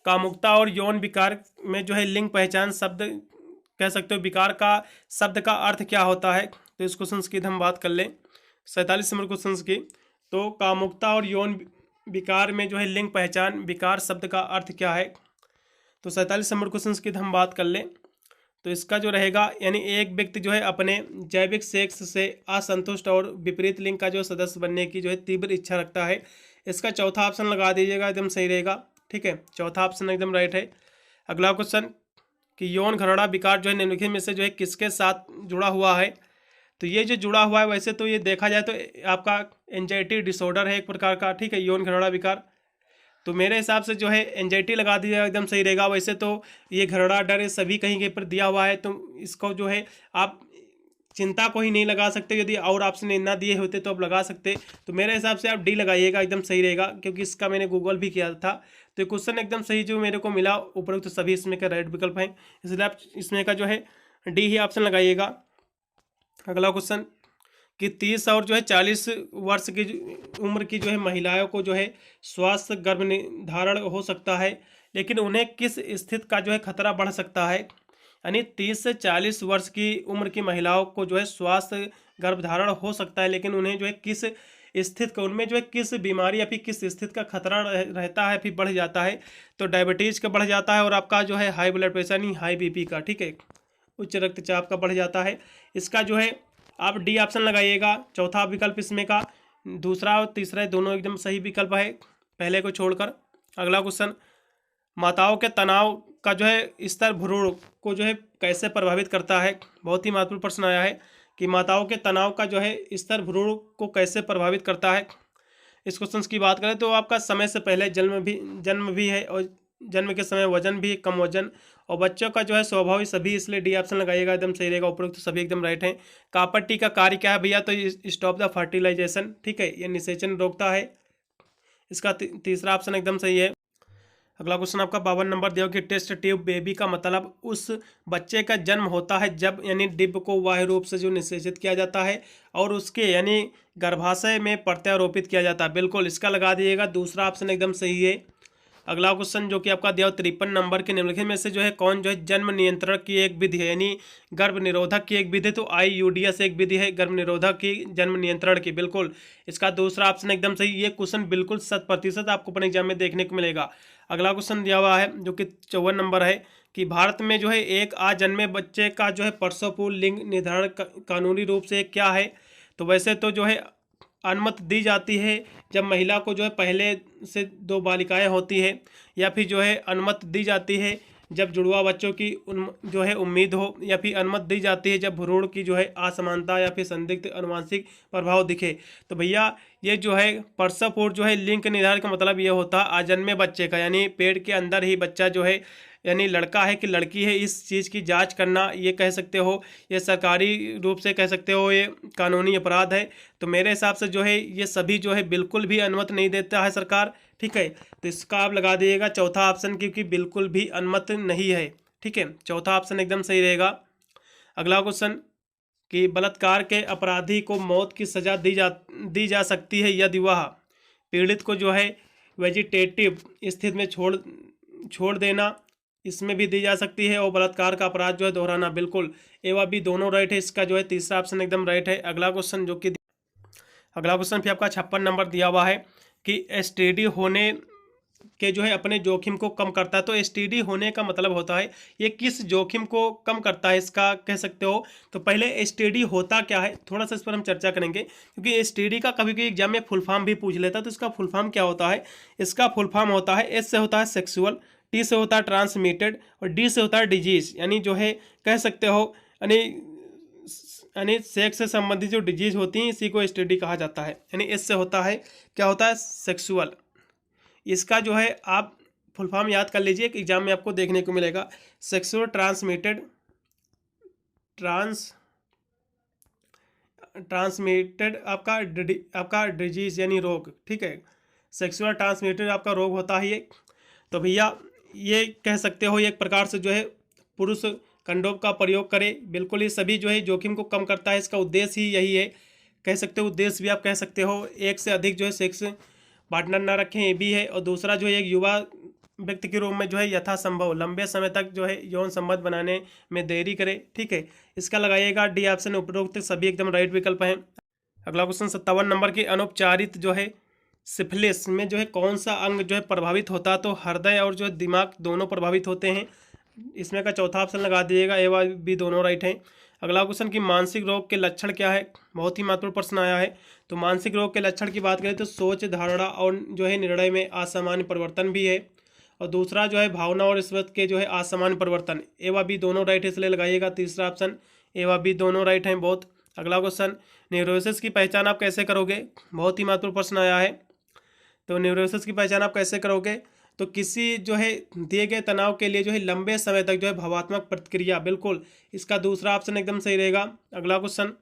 S1: कामुकता और यौन विकार में जो है लिंग पहचान शब्द कह सकते हो विकार का शब्द का अर्थ क्या होता है, तो इस क्वेश्चन की हम बात कर लें 47 नंबर क्वेश्चन की। तो कामुकता और यौन विकार में जो है लिंग पहचान विकार शब्द का अर्थ क्या है, तो 47 नंबर क्वेश्चन की हम बात कर लें तो इसका जो रहेगा यानी एक व्यक्ति जो है अपने जैविक सेक्स से असंतुष्ट और विपरीत लिंग का जो सदस्य बनने की जो है तीव्र इच्छा रखता है, इसका चौथा ऑप्शन लगा दीजिएगा, एकदम सही रहेगा, ठीक है, चौथा ऑप्शन एकदम राइट है। अगला क्वेश्चन कि यौन घृणा विकार जो है निम्नलिखित में से जो है किसके साथ जुड़ा हुआ है, तो ये जो जुड़ा हुआ है वैसे तो ये देखा जाए तो आपका एंजाइटी डिसऑर्डर है एक प्रकार का, ठीक है, यौन घृणा विकार, तो मेरे हिसाब से जो है एंजाइटी लगा दिया एकदम सही रहेगा। वैसे तो ये घृणा डर सभी कहीं के पर दिया हुआ है, तो इसको जो है आप चिंता को ही नहीं लगा सकते, यदि और ऑप्शन ना दिए होते तो आप लगा सकते, तो मेरे हिसाब से आप डी लगाइएगा, एकदम सही रहेगा, क्योंकि इसका मैंने गूगल भी किया था, तो क्वेश्चन एकदम सही जो मेरे को मिला उपरोक्त तो सभी इसमें का राइट विकल्प हैं, इसलिए आप इसमें का जो है डी ही ऑप्शन लगाइएगा। अगला क्वेश्चन कि 30 और जो है 40 वर्ष की उम्र की जो है महिलाओं को जो है स्वास्थ्य गर्भधारण हो सकता है, लेकिन उन्हें किस स्थिति का जो है खतरा बढ़ सकता है, यानी 30 से 40 वर्ष की उम्र की महिलाओं को जो है स्वास्थ्य गर्भधारण हो सकता है, लेकिन उन्हें जो है किस स्थिति का उनमें जो है किस बीमारी या फिर किस स्थिति का खतरा रहता है फिर बढ़ जाता है, तो डायबिटीज़ का बढ़ जाता है और आपका जो है हाई ब्लड प्रेशर यानी हाई बीपी का, ठीक है, उच्च रक्तचाप का बढ़ जाता है। इसका जो है आप डी ऑप्शन लगाइएगा, चौथा विकल्प इसमें का, दूसरा और तीसरा दोनों एकदम सही विकल्प है पहले को छोड़कर। अगला क्वेश्चन माताओं के तनाव का जो है स्तर भ्रूण को जो है कैसे प्रभावित करता है, बहुत ही महत्वपूर्ण प्रश्न आया है कि माताओं के तनाव का जो है स्तर भ्रूण को कैसे प्रभावित करता है। इस क्वेश्चन की बात करें तो आपका समय से पहले जन्म भी है, और जन्म के समय वजन भी, कम वजन, और बच्चों का जो है स्वभाव ही सभी, इसलिए डी ऑप्शन लगाइएगा, एकदम सही रहेगा। उपरोक्त तो सभी एकदम राइट हैं। कॉपर टी का कार्य क्या है भैया, तो स्टॉप द फर्टिलाइजेशन, ठीक है, ये निषेचन रोकता है। इसका तीसरा ऑप्शन एकदम सही है। अगला क्वेश्चन आपका 52 नंबर दिया कि टेस्ट ट्यूब बेबी का मतलब उस बच्चे का जन्म होता है जब यानी डिब को बाह्य रूप से जो निषेचित किया जाता है और उसके यानी गर्भाशय में प्रत्यारोपित किया जाता है। बिल्कुल, इसका लगा दिएगा, दूसरा ऑप्शन एकदम सही है। अगला क्वेश्चन जो कि आपका दिया 53 नंबर के निम्नलिखित में से जो है कौन जो है जन्म नियंत्रण की एक विधि है, यानी गर्भ निरोधक की एक विधि, तो IUDS एक विधि है गर्भ निरोधक की जन्म नियंत्रण की। बिल्कुल, इसका दूसरा ऑप्शन एकदम सही। ये क्वेश्चन बिल्कुल 100% आपको अपने एग्जाम में देखने को मिलेगा। अगला क्वेश्चन दिया हुआ है जो कि 54 नंबर है कि भारत में जो है एक जन्मे बच्चे का जो है प्रसव पूर्व लिंग निर्धारण कानूनी रूप से क्या है, तो वैसे तो जो है अनुमति दी जाती है जब महिला को जो है पहले से 2 बालिकाएं होती है, या फिर जो है अनुमति दी जाती है जब जुड़वा बच्चों की जो है उम्मीद हो, या फिर अनुमति दी जाती है जब भ्रूण की जो है असमानता या फिर संदिग्ध अनुवांशिक प्रभाव दिखे। तो भैया ये जो है प्रसव पूर्व जो है लिंग निर्धारण का मतलब ये होता है अजन्मे बच्चे का, यानी पेट के अंदर ही बच्चा जो है यानी लड़का है कि लड़की है, इस चीज़ की जांच करना, ये कह सकते हो, ये सरकारी रूप से कह सकते हो ये कानूनी अपराध है। तो मेरे हिसाब से जो है ये सभी जो है बिल्कुल भी अनुमति नहीं देता है सरकार, ठीक है। तो इसका आप लगा दिएगा चौथा ऑप्शन, क्योंकि बिल्कुल भी अनुमति नहीं है, ठीक है, चौथा ऑप्शन एकदम सही रहेगा। अगला क्वेश्चन कि बलात्कार के अपराधी को मौत की सज़ा दी जा सकती है यदि वह पीड़ित को जो है वेजिटेटिव स्थिति में छोड़ देना, इसमें भी दी जा सकती है, और बलात्कार का अपराध जो है दोहराना। बिल्कुल, ए व बी दोनों राइट है, इसका जो है तीसरा ऑप्शन एकदम राइट है। अगला क्वेश्चन फिर आपका 56 नंबर दिया हुआ है कि STD होने के जो है अपने जोखिम को कम करता है। तो STD होने का मतलब होता है ये किस जोखिम को कम करता है, इसका कह सकते हो। तो पहले STD होता क्या है, थोड़ा सा इस पर हम चर्चा करेंगे, क्योंकि STD का कभी कभी एग्जाम में फुल फॉर्म भी पूछ लेता है। तो इसका फुल फॉर्म क्या होता है, इसका फुल फॉर्म होता है, S से होता है सेक्सुअल, T से होता है ट्रांसमिटेड, और D से होता है डिजीज, यानी जो है कह सकते हो यानी सेक्स से संबंधित जो डिजीज होती हैं इसी को STD कहा जाता है। यानी S से होता है, क्या होता है, सेक्सुअल। इसका जो है आप फुल फॉर्म याद कर लीजिए, एग्जाम में आपको देखने को मिलेगा, सेक्सुअल ट्रांसमिटेड आपका डिजीज यानी रोग, ठीक है, सेक्सुअल ट्रांसमिटेड आपका रोग होता है ये। तो भैया ये कह सकते हो एक प्रकार से जो है पुरुष कंडोम का प्रयोग करे। बिल्कुल, ये सभी जो है जोखिम को कम करता है, इसका उद्देश्य ही यही है, कह सकते हो उद्देश्य भी आप कह सकते हो। एक से अधिक जो है सेक्स पार्टनर ना रखें, ये भी है, और दूसरा जो है एक युवा व्यक्ति के रूप में जो है यथासंभव लंबे समय तक जो है यौन संबंध बनाने में देरी करे, ठीक है, इसका लगाइएगा डी ऑप्शन। उपरोक्त सभी एकदम राइट विकल्प हैं। अगला क्वेश्चन 57 नंबर की अनौपचारिक जो है सिफिलिस में जो है कौन सा अंग जो है प्रभावित होता है, तो हृदय और जो है दिमाग दोनों प्रभावित होते हैं। इसमें का चौथा ऑप्शन लगा दिएगा, ए व बी दोनों राइट हैं। अगला क्वेश्चन कि मानसिक रोग के लक्षण क्या है, बहुत ही महत्वपूर्ण प्रश्न आया है। तो मानसिक रोग के लक्षण की बात करें तो सोच, धारणा और जो है निर्णय में असामान्य परिवर्तन भी है, और दूसरा जो है भावना और स्मृति के जो है असामान्य परिवर्तन। ए व बी दोनों राइट है, इसलिए लगाइएगा तीसरा ऑप्शन, ए व बी दोनों राइट हैं बहुत। अगला क्वेश्चन न्यूरोसिस की पहचान आप कैसे करोगे, बहुत ही महत्वपूर्ण प्रश्न आया है। तो न्यूरोसिस की पहचान आप कैसे करोगे, तो किसी जो है दिए गए तनाव के लिए जो है लंबे समय तक जो है भावात्मक प्रतिक्रिया। बिल्कुल, इसका दूसरा ऑप्शन एकदम सही रहेगा। अगला क्वेश्चन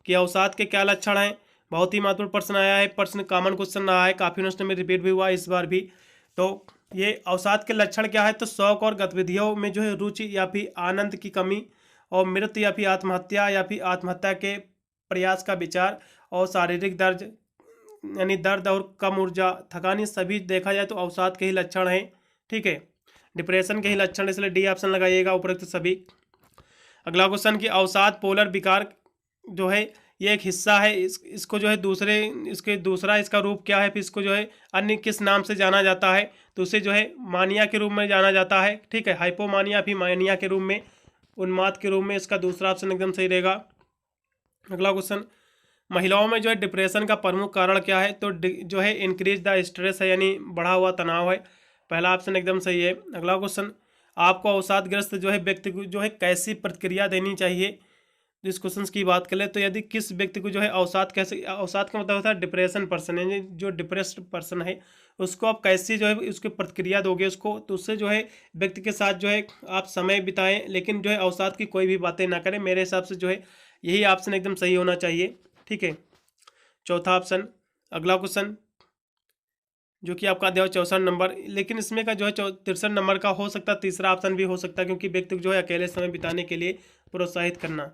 S1: कि अवसाद के क्या लक्षण हैं, बहुत ही महत्वपूर्ण प्रश्न आया है, प्रश्न कॉमन क्वेश्चन रहा है, काफ़ी नोट्स में रिपीट भी हुआ इस बार भी। तो ये अवसाद के लक्षण क्या है, तो शौक और गतिविधियों में जो है रुचि या फिर आनंद की कमी, और मृत्यु या फिर आत्महत्या के प्रयास का विचार, और शारीरिक दर्द यानी दर्द और कम ऊर्जा, थकान, ये सभी देखा जाए तो अवसाद के ही लक्षण हैं, ठीक है, डिप्रेशन के ही लक्षण, इसलिए डी ऑप्शन लगाइएगा उपरोक्त सभी। अगला क्वेश्चन कि अवसाद पोलर विकार जो है ये एक हिस्सा है, इसको जो है दूसरा इसका रूप क्या है, फिर इसको जो है अन्य किस नाम से जाना जाता है, तो उसे जो है मानिया के रूप में जाना जाता है, ठीक है, हाइपोमानिया फिर मानिया के रूप में, उन्माद के रूप में, इसका दूसरा ऑप्शन एकदम सही रहेगा। अगला क्वेश्चन महिलाओं में जो है डिप्रेशन का प्रमुख कारण क्या है, तो जो है इंक्रीज द स्ट्रेस है, यानी बढ़ा हुआ तनाव है, पहला ऑप्शन एकदम सही है। अगला क्वेश्चन आपको अवसादग्रस्त जो है व्यक्ति को जो है कैसी प्रतिक्रिया देनी चाहिए, तो इस क्वेश्चन की बात करें तो यदि किस व्यक्ति को जो है अवसाद कैसे, अवसाद का मतलब होता है डिप्रेशन पर्सन, यानी जो डिप्रेस्ड पर्सन है उसको आप कैसे जो है उसकी प्रतिक्रिया दोगे उसको, तो उससे जो है व्यक्ति के साथ जो है आप समय बिताएं, लेकिन जो है अवसाद की कोई भी बातें ना करें। मेरे हिसाब से जो है यही ऑप्शन एकदम सही होना चाहिए। ठीक है, चौथा ऑप्शन। अगला क्वेश्चन जो कि आपका दिया 64 नंबर, लेकिन इसमें का जो है 63 नंबर का हो सकता है तीसरा ऑप्शन भी हो सकता है, क्योंकि व्यक्ति को जो है अकेले समय बिताने के लिए प्रोत्साहित करना,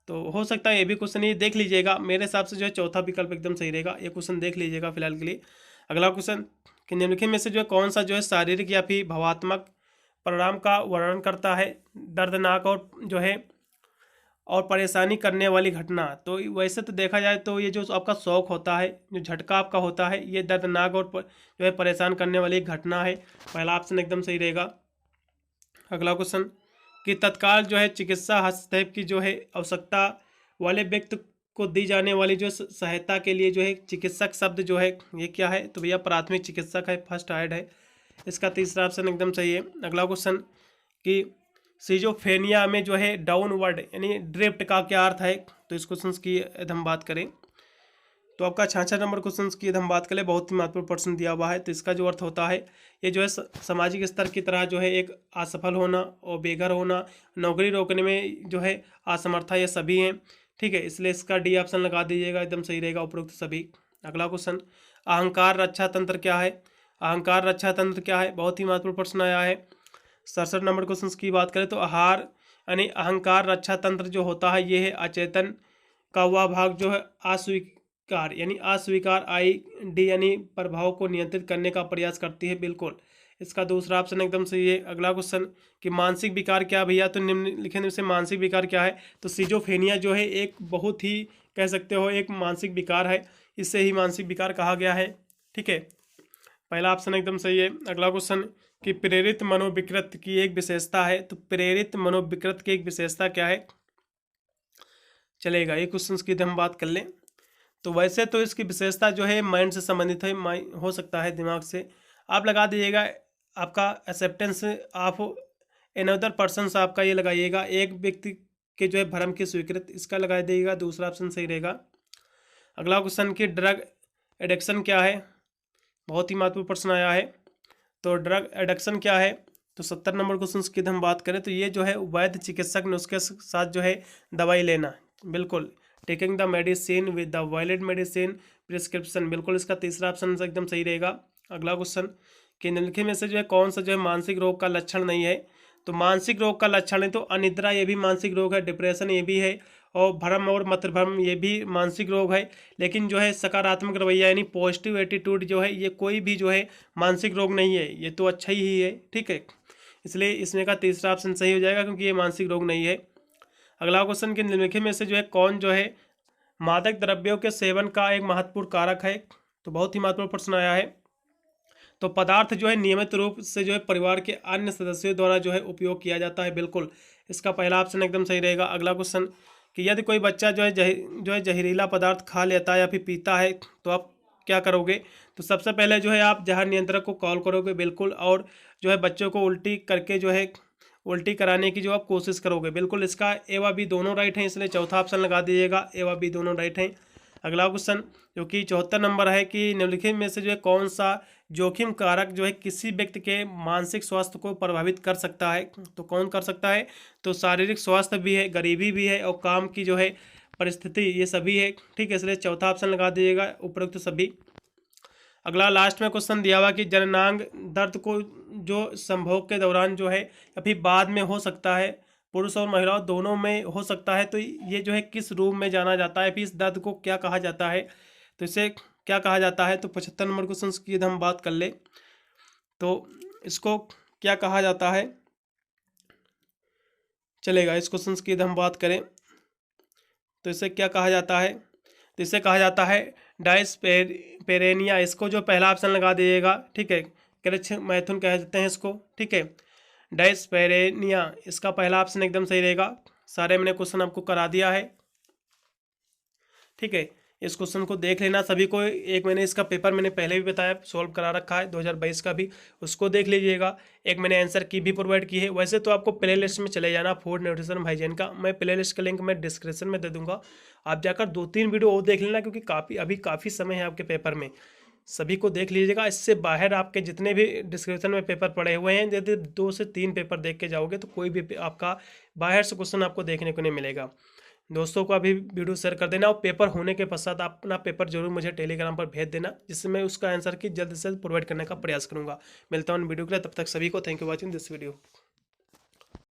S1: तो हो सकता है ये भी क्वेश्चन ये देख लीजिएगा। मेरे हिसाब से जो है चौथा विकल्प एकदम सही रहेगा, ये क्वेश्चन देख लीजिएगा फिलहाल के लिए। अगला क्वेश्चन कि निम्नलिखित में से जो है कौन सा जो है शारीरिक या फिर भावात्मक परिणाम का वर्णन करता है, दर्दनाक और जो है और परेशानी करने वाली घटना। तो वैसे तो देखा जाए तो ये जो आपका शौक होता है, जो झटका आपका होता है, ये दर्दनाक और जो है परेशान करने वाली एक घटना है। पहला ऑप्शन एकदम सही रहेगा। अगला क्वेश्चन कि तत्काल जो है चिकित्सा हस्तक्षेप की जो है आवश्यकता वाले व्यक्ति को दी जाने वाली जो सहायता के लिए जो है चिकित्सक शब्द जो है ये क्या है, तो भैया प्राथमिक चिकित्सक है, फर्स्ट एड है। इसका तीसरा ऑप्शन एकदम सही है। अगला क्वेश्चन कि सिजोफ्रेनिया में जो है डाउनवर्ड यानी ड्रिफ्ट का क्या अर्थ है, तो इस क्वेश्चन की यदि हम बात करें तो आपका 66 नंबर क्वेश्चन की यदि हम बात करें, बहुत ही महत्वपूर्ण प्रश्न दिया हुआ है। तो इसका जो अर्थ होता है ये जो है सामाजिक स्तर की तरह जो है एक असफल होना और बेघर होना, नौकरी रोकने में जो है असमर्था, ये सभी हैं। ठीक है, इसलिए इसका डी ऑप्शन लगा दीजिएगा, एकदम सही रहेगा उपरोक्त सभी। अगला क्वेश्चन अहंकार रक्षा तंत्र क्या है, अहंकार रक्षा तंत्र क्या है, बहुत ही महत्वपूर्ण प्रश्न आया है। 67 नंबर क्वेश्चन की बात करें तो आहार यानी अहंकार रक्षा तंत्र जो होता है ये है अचेतन का वह भाग जो है अस्वीकार यानी अस्वीकार आई डी यानी प्रभाव को नियंत्रित करने का प्रयास करती है, बिल्कुल इसका दूसरा ऑप्शन एकदम सही है। अगला क्वेश्चन कि मानसिक विकार क्या भैया, तो निम्नलिखित में से मानसिक विकार क्या है, तो सिजोफ्रेनिया जो है एक बहुत ही कह सकते हो एक मानसिक विकार है, इससे ही मानसिक विकार कहा गया है। ठीक है, पहला ऑप्शन एकदम सही है। अगला क्वेश्चन कि प्रेरित मनोविकृत की एक विशेषता है, तो प्रेरित मनोविकृत की एक विशेषता क्या है, चलेगा ये क्वेश्चन की हम बात कर लें तो वैसे तो इसकी विशेषता जो है माइंड से संबंधित है, हो सकता है दिमाग से। आप लगा दीजिएगा आपका एक्सेप्टेंस ऑफ अनदर पर्सन, आपका ये लगाइएगा एक व्यक्ति के जो है भ्रम की स्वीकृत, इसका लगा दीजिएगा, दूसरा ऑप्शन सही रहेगा। अगला क्वेश्चन कि ड्रग एडिक्शन क्या है, बहुत ही महत्वपूर्ण प्रश्न आया है। तो ड्रग एडिक्शन क्या है, तो 70 नंबर क्वेश्चन की हम बात करें तो ये जो है वैध चिकित्सक ने उसके साथ जो है दवाई लेना, बिल्कुल taking the medicine with the valid medicine prescription, बिल्कुल इसका तीसरा ऑप्शन एकदम सही रहेगा। अगला क्वेश्चन कि निम्नलिखित में से जो है कौन सा जो है मानसिक रोग का लक्षण नहीं है, तो मानसिक रोग का लक्षण है तो अनिद्रा ये भी मानसिक रोग है, डिप्रेशन ये भी है, और भ्रम और मतभ्रम ये भी मानसिक रोग है। लेकिन जो है सकारात्मक रवैया यानी पॉजिटिव एटीट्यूड जो है ये कोई भी जो है मानसिक रोग नहीं है, ये तो अच्छा ही है। ठीक है, इसलिए इसमें का तीसरा ऑप्शन सही हो जाएगा क्योंकि ये मानसिक रोग नहीं है। अगला क्वेश्चन के निम्नलिखित में से जो है कौन जो है मादक द्रव्यों के सेवन का एक महत्वपूर्ण कारक है, तो बहुत ही महत्वपूर्ण प्रश्न आया है। तो पदार्थ जो है नियमित रूप से जो है परिवार के अन्य सदस्यों द्वारा जो है उपयोग किया जाता है, बिल्कुल इसका पहला ऑप्शन एकदम सही रहेगा। अगला क्वेश्चन कि यदि कोई बच्चा जो है जहरीला पदार्थ खा लेता है या फिर पीता है तो आप क्या करोगे, तो सबसे पहले जो है आप जहर नियंत्रक को कॉल करोगे, बिल्कुल, और जो है बच्चों को उल्टी करके जो है उल्टी कराने की जो आप कोशिश करोगे, बिल्कुल इसका ए व बी दोनों राइट हैं, इसलिए चौथा ऑप्शन लगा दीजिएगा, ए व बी दोनों राइट हैं। अगला क्वेश्चन जो कि 74 नंबर है कि निम्नलिखित में से जो है कौन सा जोखिम कारक जो है किसी व्यक्ति के मानसिक स्वास्थ्य को प्रभावित कर सकता है, तो कौन कर सकता है, तो शारीरिक स्वास्थ्य भी है, गरीबी भी है, और काम की जो है परिस्थिति, ये सभी है। ठीक है, इसलिए चौथा ऑप्शन लगा दीजिएगा उपरोक्त सभी। अगला लास्ट में क्वेश्चन दिया हुआ कि जननांग दर्द को जो संभोग के दौरान जो है या फिर बाद में हो सकता है, पुरुष और महिलाओं दोनों में हो सकता है, तो ये जो है किस रूप में जाना जाता है, फिर इस दर्द को क्या कहा जाता है, तो इसे क्या कहा जाता है, तो 75 नंबर क्वेश्चन की यदि हम बात कर ले तो इसको क्या कहा जाता है, चलेगा इस क्वेश्चन की यदि हम बात करें तो इसे क्या कहा जाता है, तो इसे कहा जाता है डायस्पेरेनिया, इसको जो पहला ऑप्शन लगा दीजिएगा। ठीक है, क्रिच मैथुन कह देते हैं इसको। ठीक है, डायस्पेरेनिया इसका पहला ऑप्शन एकदम सही रहेगा। सारे मैंने क्वेश्चन आपको करा दिया है। ठीक है, इस क्वेश्चन को देख लेना सभी को। एक मैंने इसका पेपर मैंने पहले भी बताया सॉल्व करा रखा है 2022 का भी, उसको देख लीजिएगा। एक मैंने आंसर की भी प्रोवाइड की है। वैसे तो आपको प्ले लिस्ट में चले जाना फूड न्यूट्रिशन हाइजीन का, मैं प्ले लिस्ट का लिंक मैं डिस्क्रिप्शन में दे दूंगा, आप जाकर 2-3 वीडियो और देख लेना, क्योंकि अभी काफ़ी समय है आपके पेपर में, सभी को देख लीजिएगा। इससे बाहर आपके जितने भी डिस्क्रिप्शन में पेपर पड़े हुए हैं, यदि 2 से 3 पेपर देख के जाओगे तो कोई भी आपका बाहर से क्वेश्चन आपको देखने को नहीं मिलेगा। दोस्तों को अभी वीडियो शेयर कर देना, और पेपर होने के पश्चात आप अपना पेपर जरूर मुझे टेलीग्राम पर भेज देना, जिससे मैं उसका आंसर की जल्द से जल्द प्रोवाइड करने का प्रयास करूंगा। मिलता हूँ वीडियो के लिए, तब तक सभी को thank you watching this video.